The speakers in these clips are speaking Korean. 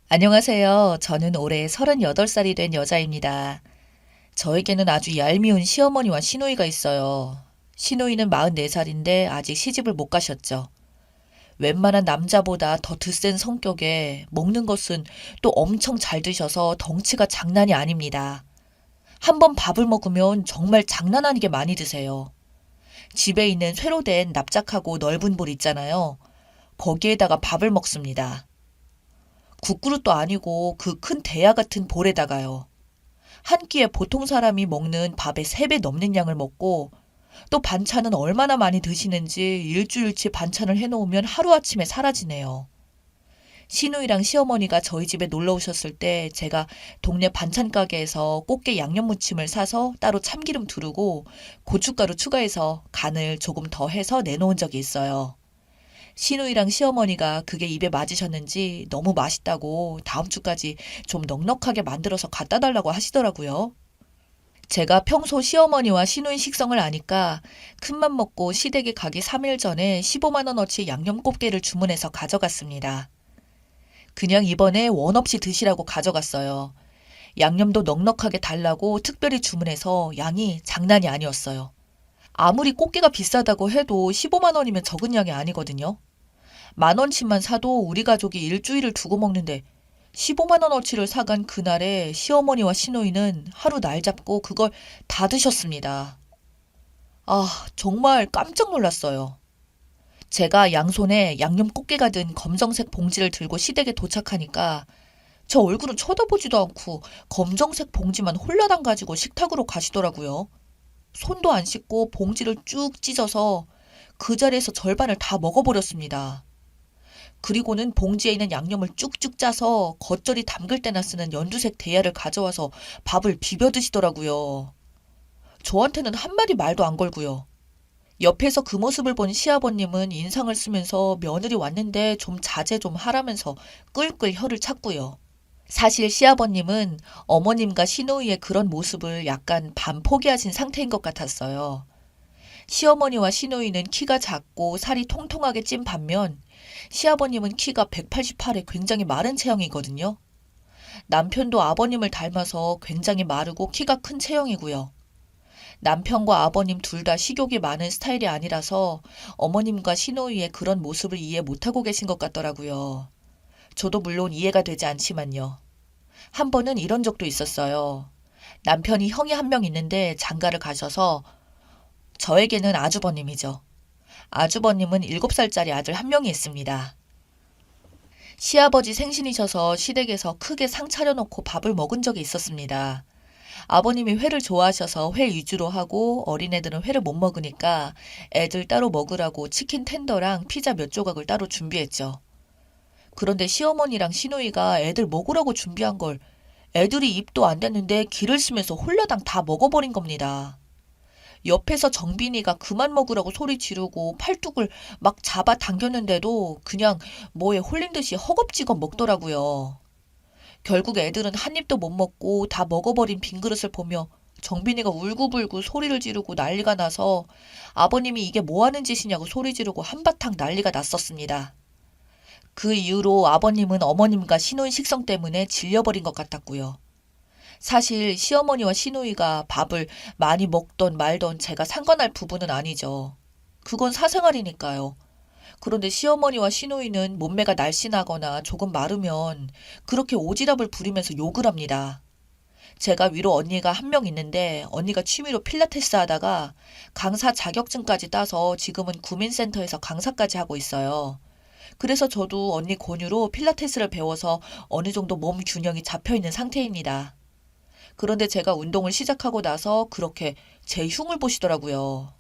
안녕하세요. 저는 올해 38살이 된 여자입니다. 저에게는 아주 얄미운 시어머니와 시누이가 있어요. 시누이는 44살인데 아직 시집을 못 가셨죠. 웬만한 남자보다 더 드센 성격에 먹는 것은 또 엄청 잘 드셔서 덩치가 장난이 아닙니다. 한번 밥을 먹으면 정말 장난 아니게 많이 드세요. 집에 있는 쇠로 된 납작하고 넓은 볼 있잖아요. 거기에다가 밥을 먹습니다. 국그릇도 아니고 그 큰 대야 같은 볼에다가요. 한 끼에 보통 사람이 먹는 밥의 3배 넘는 양을 먹고 또 반찬은 얼마나 많이 드시는지 일주일치 반찬을 해놓으면 하루아침에 사라지네요. 시누이랑 시어머니가 저희 집에 놀러 오셨을 때 제가 동네 반찬 가게에서 꽃게 양념무침을 사서 따로 참기름 두르고 고춧가루 추가해서 간을 조금 더 해서 내놓은 적이 있어요. 시누이랑 시어머니가 그게 입에 맞으셨는지 너무 맛있다고 다음 주까지 좀 넉넉하게 만들어서 갖다 달라고 하시더라고요. 제가 평소 시어머니와 시누이 식성을 아니까 큰맘 먹고 시댁에 가기 3일 전에 15만 원어치 양념꽃게를 주문해서 가져갔습니다. 그냥 이번에 원 없이 드시라고 가져갔어요. 양념도 넉넉하게 달라고 특별히 주문해서 양이 장난이 아니었어요. 아무리 꽃게가 비싸다고 해도 15만 원이면 적은 양이 아니거든요. 만 원치만 사도 우리 가족이 일주일을 두고 먹는데 15만 원어치를 사간 그날에 시어머니와 시누이는 하루 날 잡고 그걸 다 드셨습니다. 아, 정말 깜짝 놀랐어요. 제가 양손에 양념 꽃게가 든 검정색 봉지를 들고 시댁에 도착하니까 저 얼굴은 쳐다보지도 않고 검정색 봉지만 홀라당 가지고 식탁으로 가시더라고요. 손도 안 씻고 봉지를 쭉 찢어서 그 자리에서 절반을 다 먹어버렸습니다. 그리고는 봉지에 있는 양념을 쭉쭉 짜서 겉절이 담글 때나 쓰는 연두색 대야를 가져와서 밥을 비벼 드시더라고요. 저한테는 한마디 말도 안 걸고요. 옆에서 그 모습을 본 시아버님은 인상을 쓰면서 며느리 왔는데 좀 자제 좀 하라면서 끌끌 혀를 찼고요. 사실 시아버님은 어머님과 시누이의 그런 모습을 약간 반포기하신 상태인 것 같았어요. 시어머니와 시누이는 키가 작고 살이 통통하게 찐 반면 시아버님은 키가 188에 굉장히 마른 체형이거든요. 남편도 아버님을 닮아서 굉장히 마르고 키가 큰 체형이고요. 남편과 아버님 둘 다 식욕이 많은 스타일이 아니라서 어머님과 시누이의 그런 모습을 이해 못하고 계신 것 같더라고요. 저도 물론 이해가 되지 않지만요. 한 번은 이런 적도 있었어요. 남편이 형이 한 명 있는데 장가를 가셔서 저에게는 아주버님이죠. 아주버님은 7살짜리 아들 한 명이 있습니다. 시아버지 생신이셔서 시댁에서 크게 상 차려놓고 밥을 먹은 적이 있었습니다. 아버님이 회를 좋아하셔서 회 위주로 하고 어린애들은 회를 못 먹으니까 애들 따로 먹으라고 치킨 텐더랑 피자 몇 조각을 따로 준비했죠. 그런데 시어머니랑 시누이가 애들 먹으라고 준비한 걸 애들이 입도 안 댔는데 기를 쓰면서 홀라당 다 먹어버린 겁니다. 옆에서 정빈이가 그만 먹으라고 소리 지르고 팔뚝을 막 잡아 당겼는데도 그냥 뭐에 홀린 듯이 허겁지겁 먹더라고요. 결국 애들은 한 입도 못 먹고 다 먹어버린 빈 그릇을 보며 정빈이가 울고불고 소리를 지르고 난리가 나서 아버님이 이게 뭐 하는 짓이냐고 소리 지르고 한바탕 난리가 났었습니다. 그 이후로 아버님은 어머님과 시누이 식성 때문에 질려버린 것 같았고요. 사실 시어머니와 시누이가 밥을 많이 먹던 말던 제가 상관할 부분은 아니죠. 그건 사생활이니까요. 그런데 시어머니와 시누이는 몸매가 날씬하거나 조금 마르면 그렇게 오지랖을 부리면서 욕을 합니다. 제가 위로 언니가 한 명 있는데 언니가 취미로 필라테스 하다가 강사 자격증까지 따서 지금은 구민센터에서 강사까지 하고 있어요. 그래서 저도 언니 권유로 필라테스를 배워서 어느 정도 몸 균형이 잡혀 있는 상태입니다. 그런데 제가 운동을 시작하고 나서 그렇게 제 흉을 보시더라고요.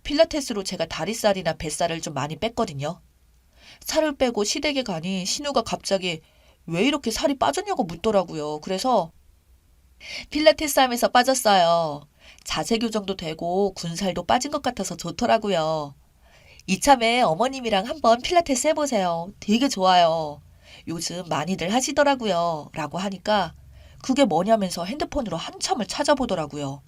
필라테스로 제가 다리살이나 뱃살을 좀 많이 뺐거든요. 살을 빼고 시댁에 가니 신우가 갑자기 왜 이렇게 살이 빠졌냐고 묻더라고요. 그래서 필라테스 하면서 빠졌어요. 자세 교정도 되고 군살도 빠진 것 같아서 좋더라고요. 이참에 어머님이랑 한번 필라테스 해보세요. 되게 좋아요. 요즘 많이들 하시더라고요. 라고 하니까 그게 뭐냐면서 핸드폰으로 한참을 찾아보더라고요.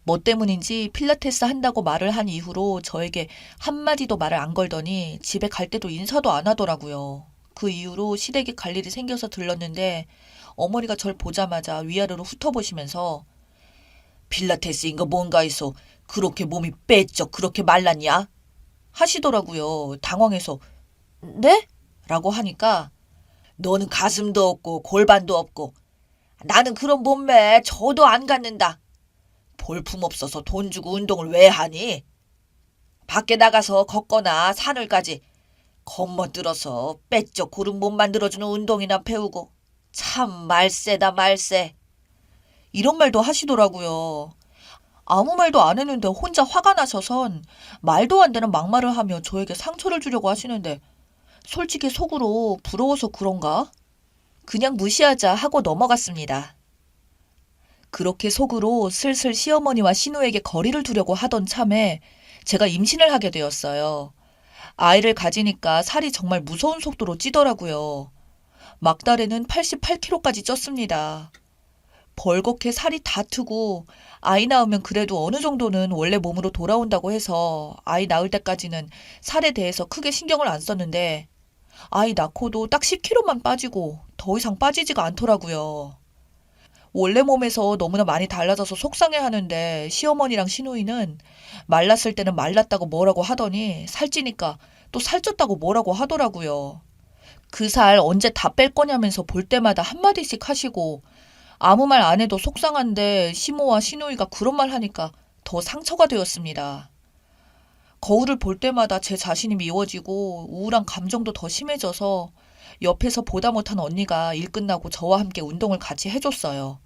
뭐 때문인지 필라테스 한다고 말을 한 이후로 저에게 한마디도 말을 안 걸더니 집에 갈 때도 인사도 안 하더라고요. 그 이후로 시댁에 갈 일이 생겨서 들렀는데 어머니가 절 보자마자 위아래로 훑어보시면서 필라테스인 거 뭔가 있어. 그렇게 몸이 빼쩍 그렇게 말랐냐? 하시더라고요. 당황해서 네? 라고 하니까 너는 가슴도 없고 골반도 없고 나는 그런 몸매 저도 안 갖는다. 볼품없어서 돈 주고 운동을 왜 하니? 밖에 나가서 걷거나 산을까지 겁먹들어서 빼쩍 고른 몸 만들어주는 운동이나 배우고 참 말세다 말세. 이런 말도 하시더라고요. 아무 말도 안 했는데 혼자 화가 나셔선 말도 안 되는 막말을 하며 저에게 상처를 주려고 하시는데 솔직히 속으로 부러워서 그런가? 그냥 무시하자 하고 넘어갔습니다. 그렇게 속으로 슬슬 시어머니와 신우에게 거리를 두려고 하던 참에 제가 임신을 하게 되었어요. 아이를 가지니까 살이 정말 무서운 속도로 찌더라고요. 막달에는 88kg까지 쪘습니다. 벌겋게 살이 다 트고 아이 낳으면 그래도 어느 정도는 원래 몸으로 돌아온다고 해서 아이 낳을 때까지는 살에 대해서 크게 신경을 안 썼는데 아이 낳고도 딱 10kg만 빠지고 더 이상 빠지지가 않더라고요. 원래 몸에서 너무나 많이 달라져서 속상해하는데 시어머니랑 시누이는 말랐을 때는 말랐다고 뭐라고 하더니 살찌니까 또 살쪘다고 뭐라고 하더라고요. 그 살 언제 다 뺄 거냐면서 볼 때마다 한마디씩 하시고 아무 말 안 해도 속상한데 시모와 시누이가 그런 말 하니까 더 상처가 되었습니다. 거울을 볼 때마다 제 자신이 미워지고 우울한 감정도 더 심해져서 옆에서 보다 못한 언니가 일 끝나고 저와 함께 운동을 같이 해줬어요.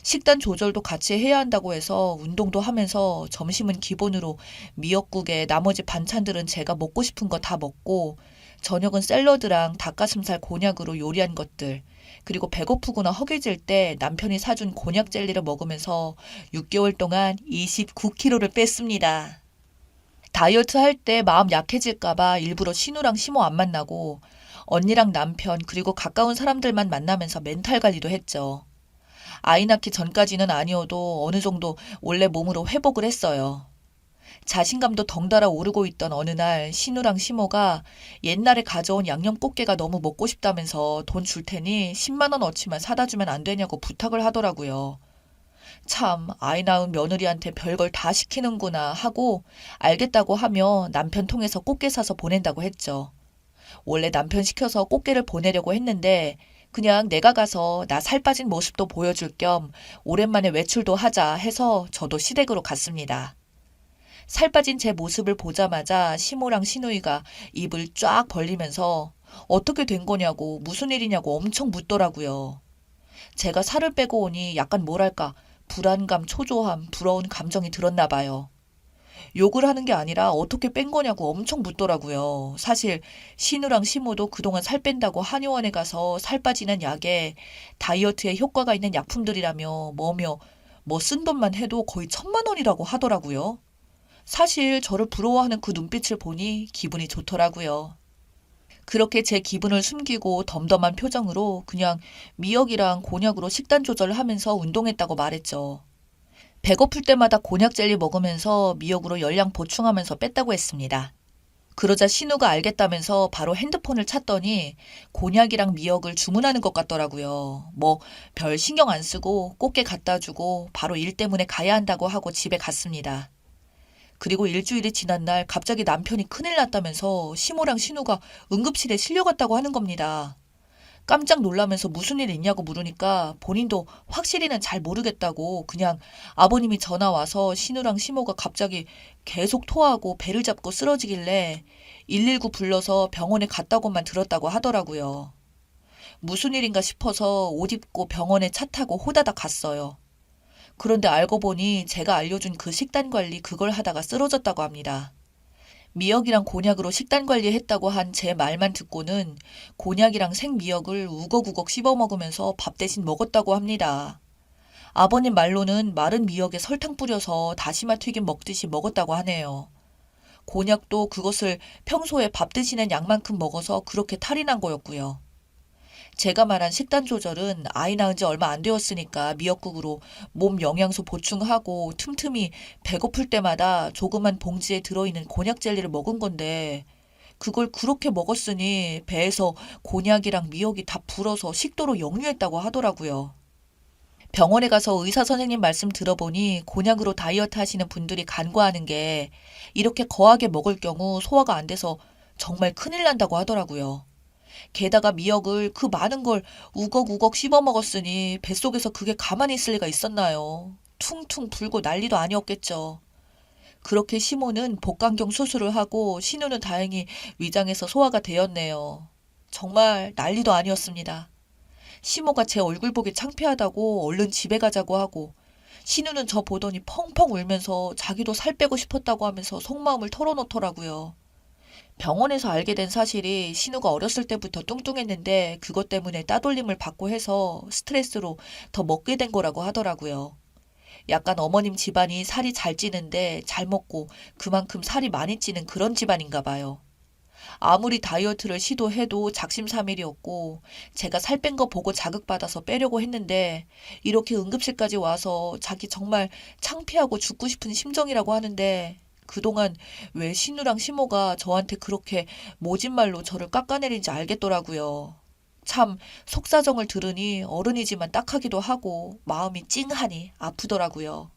식단 조절도 같이 해야 한다고 해서 운동도 하면서 점심은 기본으로 미역국에 나머지 반찬들은 제가 먹고 싶은 거 다 먹고 저녁은 샐러드랑 닭가슴살 곤약으로 요리한 것들 그리고 배고프거나 허기질 때 남편이 사준 곤약 젤리를 먹으면서 6개월 동안 29kg를 뺐습니다. 다이어트 할 때 마음 약해질까봐 일부러 신우랑 시모 안 만나고 언니랑 남편 그리고 가까운 사람들만 만나면서 멘탈 관리도 했죠. 아이 낳기 전까지는 아니어도 어느 정도 원래 몸으로 회복을 했어요. 자신감도 덩달아 오르고 있던 어느 날 신우랑 시모가 옛날에 가져온 양념 꽃게가 너무 먹고 싶다면서 돈 줄 테니 10만 원어치만 사다 주면 안 되냐고 부탁을 하더라고요. 참 아이 낳은 며느리한테 별걸 다 시키는구나 하고 알겠다고 하며 남편 통해서 꽃게 사서 보낸다고 했죠. 원래 남편 시켜서 꽃게를 보내려고 했는데 그냥 내가 가서 나 살 빠진 모습도 보여줄 겸 오랜만에 외출도 하자 해서 저도 시댁으로 갔습니다. 살 빠진 제 모습을 보자마자 시모랑 시누이가 입을 쫙 벌리면서 어떻게 된 거냐고 무슨 일이냐고 엄청 묻더라고요. 제가 살을 빼고 오니 약간 뭐랄까 불안감, 초조함, 부러운 감정이 들었나 봐요. 욕을 하는 게 아니라 어떻게 뺀 거냐고 엄청 묻더라고요. 사실 신우랑 시모도 그동안 살 뺀다고 한의원에 가서 살 빠지는 약에 다이어트에 효과가 있는 약품들이라며 뭐며 뭐 쓴 돈만 해도 거의 1,000만 원이라고 하더라고요. 사실 저를 부러워하는 그 눈빛을 보니 기분이 좋더라고요. 그렇게 제 기분을 숨기고 덤덤한 표정으로 그냥 미역이랑 곤약으로 식단 조절을 하면서 운동했다고 말했죠. 배고플 때마다 곤약 젤리 먹으면서 미역으로 열량 보충하면서 뺐다고 했습니다. 그러자 신우가 알겠다면서 바로 핸드폰을 찾더니 곤약이랑 미역을 주문하는 것 같더라고요. 뭐 별 신경 안 쓰고 꽃게 갖다 주고 바로 일 때문에 가야 한다고 하고 집에 갔습니다. 그리고 일주일이 지난 날 갑자기 남편이 큰일 났다면서 시모랑 신우가 응급실에 실려갔다고 하는 겁니다. 깜짝 놀라면서 무슨 일 있냐고 물으니까 본인도 확실히는 잘 모르겠다고 그냥 아버님이 전화 와서 신우랑 시모가 갑자기 계속 토하고 배를 잡고 쓰러지길래 119 불러서 병원에 갔다고만 들었다고 하더라고요. 무슨 일인가 싶어서 옷 입고 병원에 차 타고 호다닥 갔어요. 그런데 알고 보니 제가 알려준 그 식단 관리 그걸 하다가 쓰러졌다고 합니다. 미역이랑 곤약으로 식단 관리했다고 한 제 말만 듣고는 곤약이랑 생미역을 우걱우걱 씹어 먹으면서 밥 대신 먹었다고 합니다. 아버님 말로는 마른 미역에 설탕 뿌려서 다시마 튀김 먹듯이 먹었다고 하네요. 곤약도 그것을 평소에 밥 드시는 양만큼 먹어서 그렇게 탈이 난 거였고요. 제가 말한 식단 조절은 아이 낳은 지 얼마 안 되었으니까 미역국으로 몸 영양소 보충하고 틈틈이 배고플 때마다 조그만 봉지에 들어있는 곤약 젤리를 먹은 건데 그걸 그렇게 먹었으니 배에서 곤약이랑 미역이 다 불어서 식도로 역류했다고 하더라고요. 병원에 가서 의사 선생님 말씀 들어보니 곤약으로 다이어트 하시는 분들이 간과하는 게 이렇게 거하게 먹을 경우 소화가 안 돼서 정말 큰일 난다고 하더라고요. 게다가 미역을 그 많은 걸 우걱우걱 씹어 먹었으니 뱃속에서 그게 가만히 있을 리가 있었나요? 퉁퉁 불고 난리도 아니었겠죠. 그렇게 시모는 복강경 수술을 하고 신우는 다행히 위장에서 소화가 되었네요. 정말 난리도 아니었습니다. 시모가 제 얼굴 보기 창피하다고 얼른 집에 가자고 하고 신우는 저 보더니 펑펑 울면서 자기도 살 빼고 싶었다고 하면서 속마음을 털어놓더라고요. 병원에서 알게 된 사실이 신우가 어렸을 때부터 뚱뚱했는데 그것 때문에 따돌림을 받고 해서 스트레스로 더 먹게 된 거라고 하더라고요. 약간 어머님 집안이 살이 잘 찌는데 잘 먹고 그만큼 살이 많이 찌는 그런 집안인가 봐요. 아무리 다이어트를 시도해도 작심삼일이었고 제가 살 뺀 거 보고 자극받아서 빼려고 했는데 이렇게 응급실까지 와서 자기 정말 창피하고 죽고 싶은 심정이라고 하는데 그동안 왜 신우랑 시모가 저한테 그렇게 모진 말로 저를 깎아내린지 알겠더라고요. 참 속사정을 들으니 어른이지만 딱하기도 하고 마음이 찡하니 아프더라고요.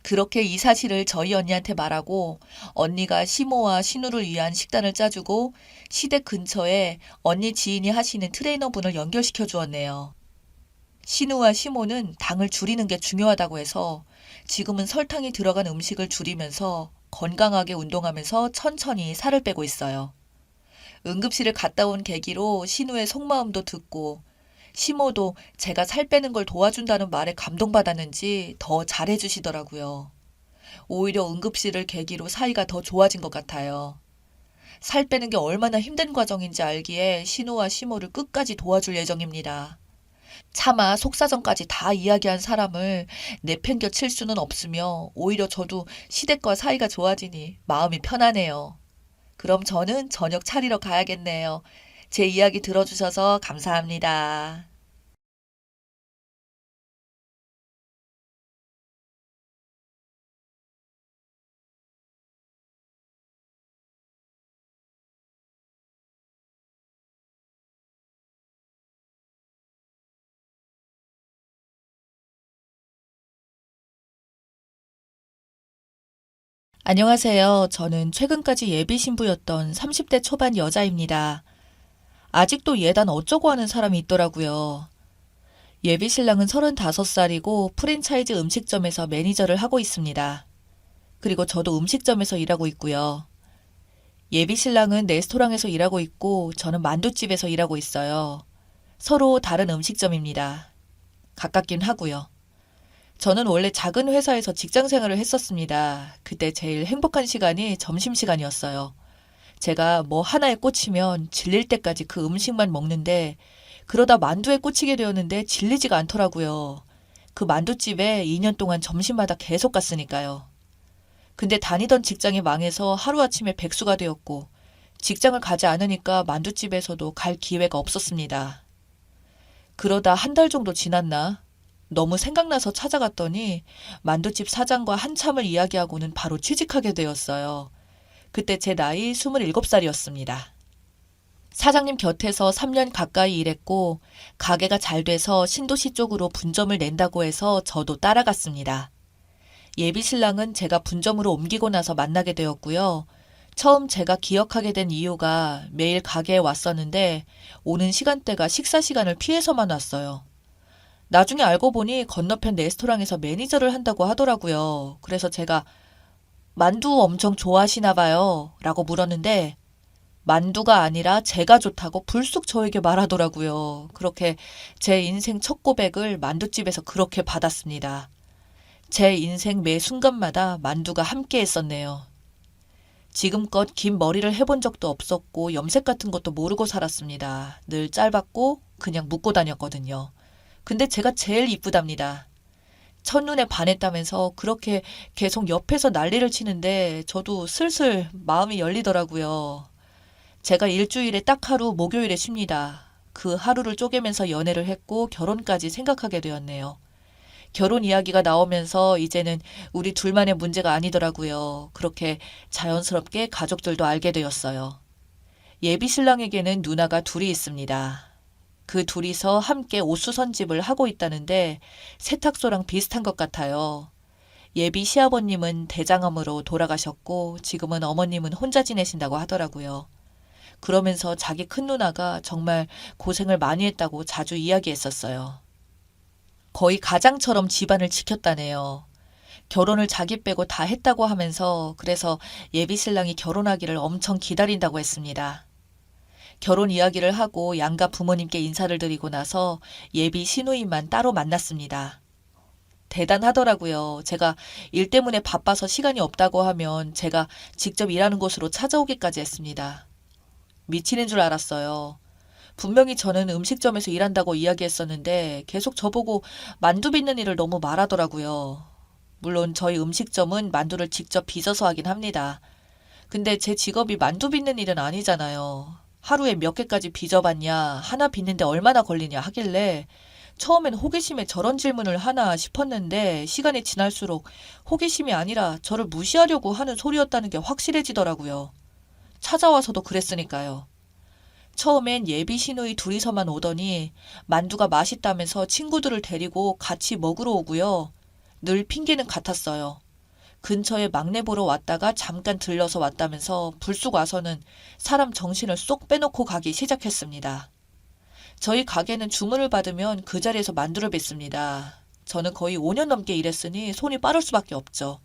그렇게 이 사실을 저희 언니한테 말하고 언니가 시모와 신우를 위한 식단을 짜주고 시댁 근처에 언니 지인이 하시는 트레이너분을 연결시켜 주었네요. 신우와 시모는 당을 줄이는 게 중요하다고 해서 지금은 설탕이 들어간 음식을 줄이면서 건강하게 운동하면서 천천히 살을 빼고 있어요. 응급실을 갔다 온 계기로 신우의 속마음도 듣고 시모도 제가 살 빼는 걸 도와준다는 말에 감동받았는지 더 잘해주시더라고요. 오히려 응급실을 계기로 사이가 더 좋아진 것 같아요. 살 빼는 게 얼마나 힘든 과정인지 알기에 신우와 시모를 끝까지 도와줄 예정입니다. 차마 속사정까지 다 이야기한 사람을 내팽겨 칠 수는 없으며 오히려 저도 시댁과 사이가 좋아지니 마음이 편하네요. 그럼 저는 저녁 차리러 가야겠네요. 제 이야기 들어주셔서 감사합니다. 안녕하세요. 저는 최근까지 예비 신부였던 30대 초반 여자입니다. 아직도 예단 어쩌고 하는 사람이 있더라고요. 예비 신랑은 35살이고 프랜차이즈 음식점에서 매니저를 하고 있습니다. 그리고 저도 음식점에서 일하고 있고요. 예비 신랑은 레스토랑에서 일하고 있고 저는 만두집에서 일하고 있어요. 서로 다른 음식점입니다. 가깝긴 하고요. 저는 원래 작은 회사에서 직장 생활을 했었습니다. 그때 제일 행복한 시간이 점심시간이었어요. 제가 뭐 하나에 꽂히면 질릴 때까지 그 음식만 먹는데 그러다 만두에 꽂히게 되었는데 질리지가 않더라고요. 그 만두집에 2년 동안 점심마다 계속 갔으니까요. 근데 다니던 직장이 망해서 하루아침에 백수가 되었고 직장을 가지 않으니까 만두집에서도 갈 기회가 없었습니다. 그러다 한 달 정도 지났나? 너무 생각나서 찾아갔더니 만두집 사장과 한참을 이야기하고는 바로 취직하게 되었어요. 그때 제 나이 27살이었습니다. 사장님 곁에서 3년 가까이 일했고 가게가 잘 돼서 신도시 쪽으로 분점을 낸다고 해서 저도 따라갔습니다. 예비 신랑은 제가 분점으로 옮기고 나서 만나게 되었고요. 처음 제가 기억하게 된 이유가 매일 가게에 왔었는데 오는 시간대가 식사 시간을 피해서만 왔어요. 나중에 알고 보니 건너편 레스토랑에서 매니저를 한다고 하더라고요. 그래서 제가 만두 엄청 좋아하시나 봐요. 라고 물었는데 만두가 아니라 제가 좋다고 불쑥 저에게 말하더라고요. 그렇게 제 인생 첫 고백을 만두집에서 그렇게 받았습니다. 제 인생 매 순간마다 만두가 함께 했었네요. 지금껏 긴 머리를 해본 적도 없었고 염색 같은 것도 모르고 살았습니다. 늘 짧았고 그냥 묶고 다녔거든요. 근데 제가 제일 이쁘답니다. 첫눈에 반했다면서 그렇게 계속 옆에서 난리를 치는데 저도 슬슬 마음이 열리더라고요. 제가 일주일에 딱 하루 목요일에 쉽니다. 그 하루를 쪼개면서 연애를 했고 결혼까지 생각하게 되었네요. 결혼 이야기가 나오면서 이제는 우리 둘만의 문제가 아니더라고요. 그렇게 자연스럽게 가족들도 알게 되었어요. 예비 신랑에게는 누나가 둘이 있습니다. 그 둘이서 함께 옷수선집을 하고 있다는데 세탁소랑 비슷한 것 같아요. 예비 시아버님은 대장암으로 돌아가셨고 지금은 어머님은 혼자 지내신다고 하더라고요. 그러면서 자기 큰 누나가 정말 고생을 많이 했다고 자주 이야기했었어요. 거의 가장처럼 집안을 지켰다네요. 결혼을 자기 빼고 다 했다고 하면서 그래서 예비 신랑이 결혼하기를 엄청 기다린다고 했습니다. 결혼 이야기를 하고 양가 부모님께 인사를 드리고 나서 예비 시누이만 따로 만났습니다. 대단하더라고요. 제가 일 때문에 바빠서 시간이 없다고 하면 제가 직접 일하는 곳으로 찾아오기까지 했습니다. 미치는 줄 알았어요. 분명히 저는 음식점에서 일한다고 이야기했었는데 계속 저보고 만두 빚는 일을 너무 말하더라고요. 물론 저희 음식점은 만두를 직접 빚어서 하긴 합니다. 근데 제 직업이 만두 빚는 일은 아니잖아요. 하루에 몇 개까지 빚어봤냐, 하나 빚는데 얼마나 걸리냐 하길래 처음엔 호기심에 저런 질문을 하나 싶었는데 시간이 지날수록 호기심이 아니라 저를 무시하려고 하는 소리였다는 게 확실해지더라고요. 찾아와서도 그랬으니까요. 처음엔 예비 시누이 둘이서만 오더니 만두가 맛있다면서 친구들을 데리고 같이 먹으러 오고요. 늘 핑계는 같았어요. 근처에 막내 보러 왔다가 잠깐 들러서 왔다면서 불쑥 와서는 사람 정신을 쏙 빼놓고 가기 시작했습니다. 저희 가게는 주문을 받으면 그 자리에서 만두를 빚습니다. 저는 거의 5년 넘게 일했으니 손이 빠를 수밖에 없죠.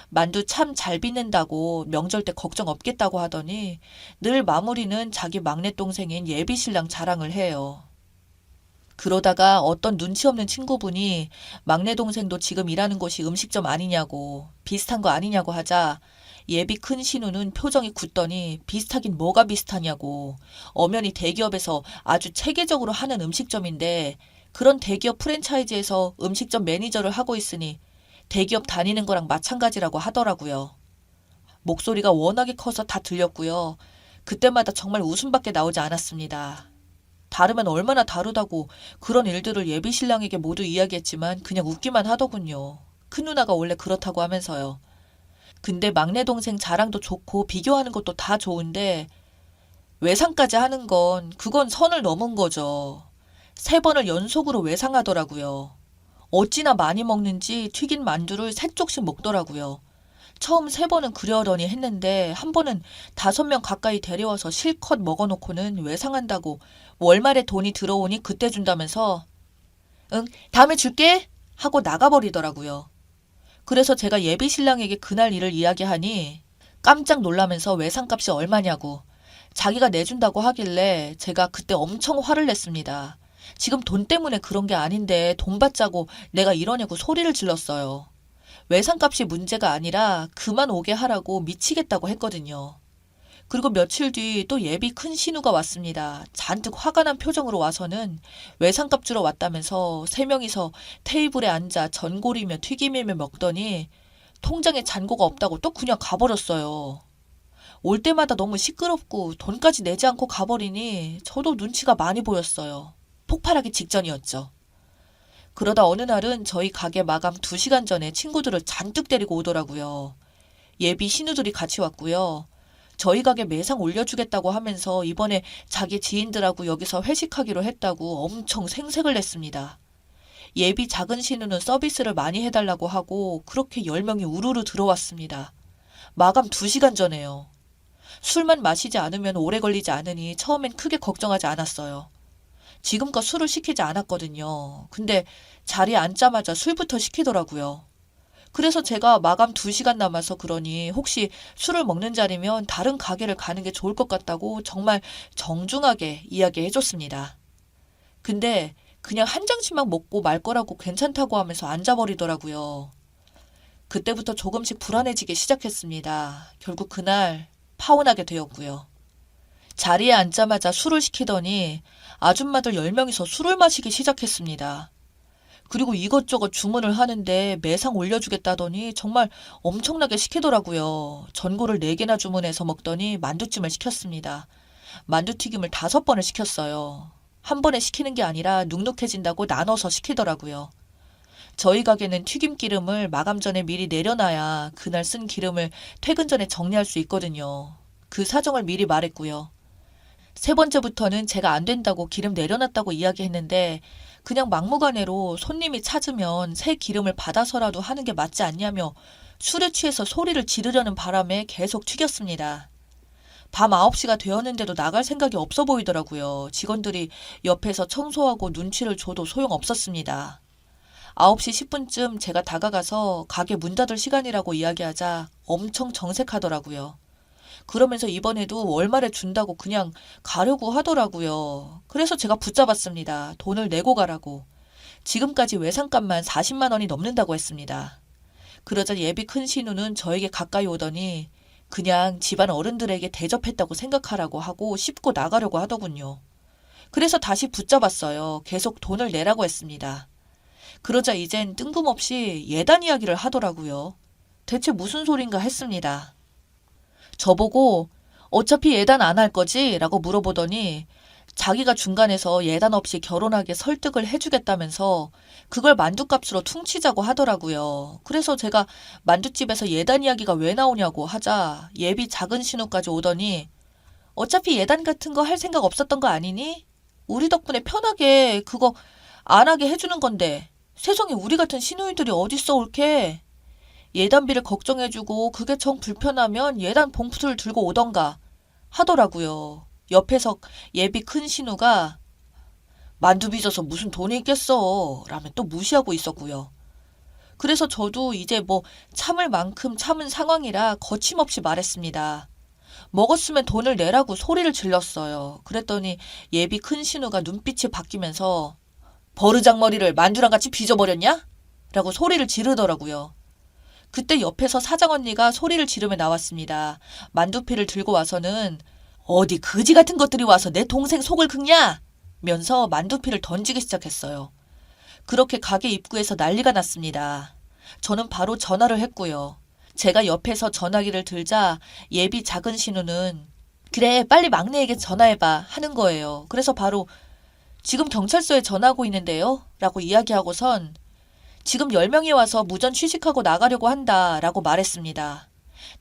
만두 참 잘 빚는다고 명절 때 걱정 없겠다고 하더니 늘 마무리는 자기 막내 동생인 예비 신랑 자랑을 해요. 그러다가 어떤 눈치 없는 친구분이 막내 동생도 지금 일하는 곳이 음식점 아니냐고 비슷한 거 아니냐고 하자 예비 큰 신우는 표정이 굳더니 비슷하긴 뭐가 비슷하냐고 엄연히 대기업에서 아주 체계적으로 하는 음식점인데 그런 대기업 프랜차이즈에서 음식점 매니저를 하고 있으니 대기업 다니는 거랑 마찬가지라고 하더라고요. 목소리가 워낙에 커서 다 들렸고요. 그때마다 정말 웃음밖에 나오지 않았습니다. 다르면 얼마나 다르다고 그런 일들을 예비 신랑에게 모두 이야기했지만 그냥 웃기만 하더군요. 큰 누나가 원래 그렇다고 하면서요. 근데 막내 동생 자랑도 좋고 비교하는 것도 다 좋은데 외상까지 하는 건 그건 선을 넘은 거죠. 3번을 연속으로 외상하더라고요. 어찌나 많이 먹는지 튀긴 만두를 3쪽씩 먹더라고요. 처음 3번은 그러려니 했는데 한 번은 5명 가까이 데려와서 실컷 먹어놓고는 외상한다고 월말에 돈이 들어오니 그때 준다면서 응, 다음에 줄게 하고 나가버리더라고요. 그래서 제가 예비 신랑에게 그날 일을 이야기하니 깜짝 놀라면서 외상값이 얼마냐고 자기가 내준다고 하길래 제가 그때 엄청 화를 냈습니다. 지금 돈 때문에 그런 게 아닌데 돈 받자고 내가 이러냐고 소리를 질렀어요. 외상값이 문제가 아니라 그만 오게 하라고 미치겠다고 했거든요. 그리고 며칠 뒤 또 예비 큰 신우가 왔습니다. 잔뜩 화가 난 표정으로 와서는 외상값 주러 왔다면서 3명이서 테이블에 앉아 전골이며 튀김이며 먹더니 통장에 잔고가 없다고 또 그냥 가버렸어요. 올 때마다 너무 시끄럽고 돈까지 내지 않고 가버리니 저도 눈치가 많이 보였어요. 폭발하기 직전이었죠. 그러다 어느 날은 저희 가게 마감 2시간 전에 친구들을 잔뜩 데리고 오더라고요. 예비 신우들이 같이 왔고요. 저희 가게 매상 올려주겠다고 하면서 이번에 자기 지인들하고 여기서 회식하기로 했다고 엄청 생색을 냈습니다. 예비 작은 신우는 서비스를 많이 해달라고 하고 그렇게 10명이 우르르 들어왔습니다. 마감 2시간 전에요. 술만 마시지 않으면 오래 걸리지 않으니 처음엔 크게 걱정하지 않았어요. 지금껏 술을 시키지 않았거든요. 근데 자리에 앉자마자 술부터 시키더라고요. 그래서 제가 마감 2시간 남아서 그러니 혹시 술을 먹는 자리면 다른 가게를 가는 게 좋을 것 같다고 정말 정중하게 이야기해 줬습니다. 근데 그냥 한 장씩만 먹고 말 거라고 괜찮다고 하면서 앉아버리더라고요. 그때부터 조금씩 불안해지기 시작했습니다. 결국 그날 파혼하게 되었고요. 자리에 앉자마자 술을 시키더니 아줌마들 10명이서 술을 마시기 시작했습니다. 그리고 이것저것 주문을 하는데 매상 올려주겠다더니 정말 엄청나게 시키더라고요. 전골을 4개나 주문해서 먹더니 만두찜을 시켰습니다. 만두튀김을 5번을 시켰어요. 한 번에 시키는 게 아니라 눅눅해진다고 나눠서 시키더라고요. 저희 가게는 튀김기름을 마감 전에 미리 내려놔야 그날 쓴 기름을 퇴근 전에 정리할 수 있거든요. 그 사정을 미리 말했고요. 세 번째부터는 제가 안 된다고 기름 내려놨다고 이야기했는데 그냥 막무가내로 손님이 찾으면 새 기름을 받아서라도 하는 게 맞지 않냐며 술에 취해서 소리를 지르려는 바람에 계속 튀겼습니다. 밤 9시가 되었는데도 나갈 생각이 없어 보이더라고요. 직원들이 옆에서 청소하고 눈치를 줘도 소용없었습니다. 9시 10분쯤 제가 다가가서 가게 문 닫을 시간이라고 이야기하자 엄청 정색하더라고요. 그러면서 이번에도 월말에 준다고 그냥 가려고 하더라고요. 그래서 제가 붙잡았습니다. 돈을 내고 가라고. 지금까지 외상값만 40만 원이 넘는다고 했습니다. 그러자 예비 큰 신우는 저에게 가까이 오더니 그냥 집안 어른들에게 대접했다고 생각하라고 하고 씹고 나가려고 하더군요. 그래서 다시 붙잡았어요. 계속 돈을 내라고 했습니다. 그러자 이젠 뜬금없이 예단 이야기를 하더라고요. 대체 무슨 소린가 했습니다. 저보고 어차피 예단 안 할 거지? 라고 물어보더니 자기가 중간에서 예단 없이 결혼하게 설득을 해주겠다면서 그걸 만두값으로 퉁치자고 하더라고요. 그래서 제가 만두집에서 예단 이야기가 왜 나오냐고 하자 예비 작은 신우까지 오더니 어차피 예단 같은 거 할 생각 없었던 거 아니니? 우리 덕분에 편하게 그거 안 하게 해주는 건데 세상에 우리 같은 시누이들이 어딨어 옳게. 예단비를 걱정해주고 그게 정 불편하면 예단 봉투를 들고 오던가 하더라고요. 옆에서 예비 큰 신우가 만두 빚어서 무슨 돈이 있겠어 라며 또 무시하고 있었고요. 그래서 저도 이제 뭐 참을 만큼 참은 상황이라 거침없이 말했습니다. 먹었으면 돈을 내라고 소리를 질렀어요. 그랬더니 예비 큰 신우가 눈빛이 바뀌면서 버르장머리를 만두랑 같이 빚어버렸냐? 라고 소리를 지르더라고요. 그때 옆에서 사장 언니가 소리를 지르며 나왔습니다. 만두피를 들고 와서는 어디 거지 같은 것들이 와서 내 동생 속을 긁냐? 면서 만두피를 던지기 시작했어요. 그렇게 가게 입구에서 난리가 났습니다. 저는 바로 전화를 했고요. 제가 옆에서 전화기를 들자 예비 작은 신우는 그래 빨리 막내에게 전화해봐 하는 거예요. 그래서 바로 지금 경찰서에 전화하고 있는데요 라고 이야기하고선 지금 10명이 와서 무전 취식하고 나가려고 한다 라고 말했습니다.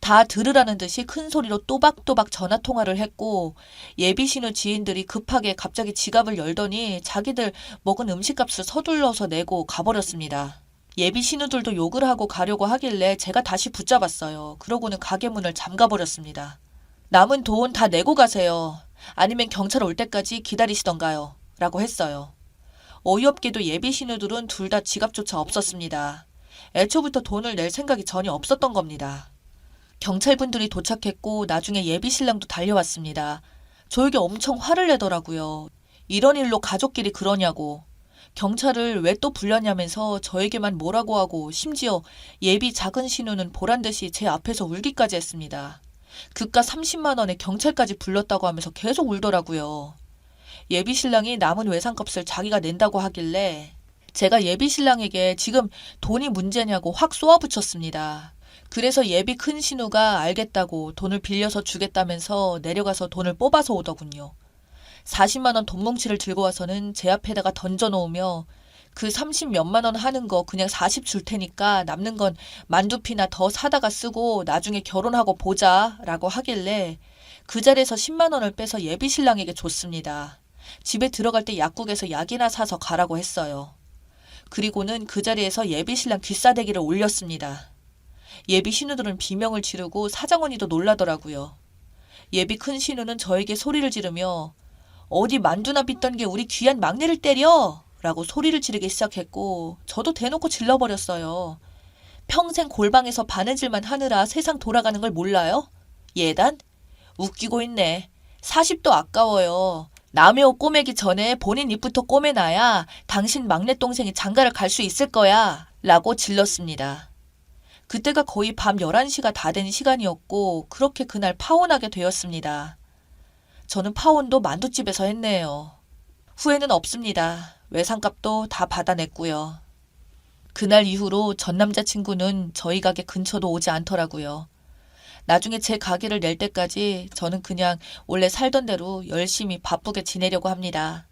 다 들으라는 듯이 큰 소리로 또박또박 전화통화를 했고 예비 신우 지인들이 급하게 갑자기 지갑을 열더니 자기들 먹은 음식값을 서둘러서 내고 가버렸습니다. 예비 신우들도 욕을 하고 가려고 하길래 제가 다시 붙잡았어요. 그러고는 가게 문을 잠가버렸습니다. 남은 돈 다 내고 가세요. 아니면 경찰 올 때까지 기다리시던가요. 라고 했어요. 어이없게도 예비 신우들은 둘 다 지갑조차 없었습니다. 애초부터 돈을 낼 생각이 전혀 없었던 겁니다. 경찰분들이 도착했고 나중에 예비 신랑도 달려왔습니다. 저에게 엄청 화를 내더라고요. 이런 일로 가족끼리 그러냐고. 경찰을 왜 또 불렀냐면서 저에게만 뭐라고 하고 심지어 예비 작은 신우는 보란듯이 제 앞에서 울기까지 했습니다. 그깟 30만 원에 경찰까지 불렀다고 하면서 계속 울더라고요. 예비 신랑이 남은 외상값을 자기가 낸다고 하길래 제가 예비 신랑에게 지금 돈이 문제냐고 확 쏘아붙였습니다. 그래서 예비 큰 신우가 알겠다고 돈을 빌려서 주겠다면서 내려가서 돈을 뽑아서 오더군요. 40만 원 돈뭉치를 들고 와서는 제 앞에다가 던져놓으며 그 30 몇만 원 하는 거 그냥 40 줄 테니까 남는 건 만두피나 더 사다가 쓰고 나중에 결혼하고 보자 라고 하길래 그 자리에서 10만 원을 빼서 예비 신랑에게 줬습니다. 집에 들어갈 때 약국에서 약이나 사서 가라고 했어요. 그리고는 그 자리에서 예비 신랑 귀싸대기를 올렸습니다. 예비 신우들은 비명을 지르고 사장언니도 놀라더라고요. 예비 큰 신우는 저에게 소리를 지르며 어디 만두나 빚던 게 우리 귀한 막내를 때려! 라고 소리를 지르기 시작했고 저도 대놓고 질러버렸어요. 평생 골방에서 바느질만 하느라 세상 돌아가는 걸 몰라요? 예단? 웃기고 있네. 40도 아까워요. 남의 옷 꼬매기 전에 본인 입부터 꼬매놔야 당신 막내 동생이 장가를 갈 수 있을 거야. 라고 질렀습니다. 그때가 거의 밤 11시가 다 된 시간이었고 그렇게 그날 파혼하게 되었습니다. 저는 파혼도 만두집에서 했네요. 후회는 없습니다. 외상값도 다 받아냈고요. 그날 이후로 전 남자친구는 저희 가게 근처도 오지 않더라고요. 나중에 제 가게를 낼 때까지 저는 그냥 원래 살던 대로 열심히 바쁘게 지내려고 합니다.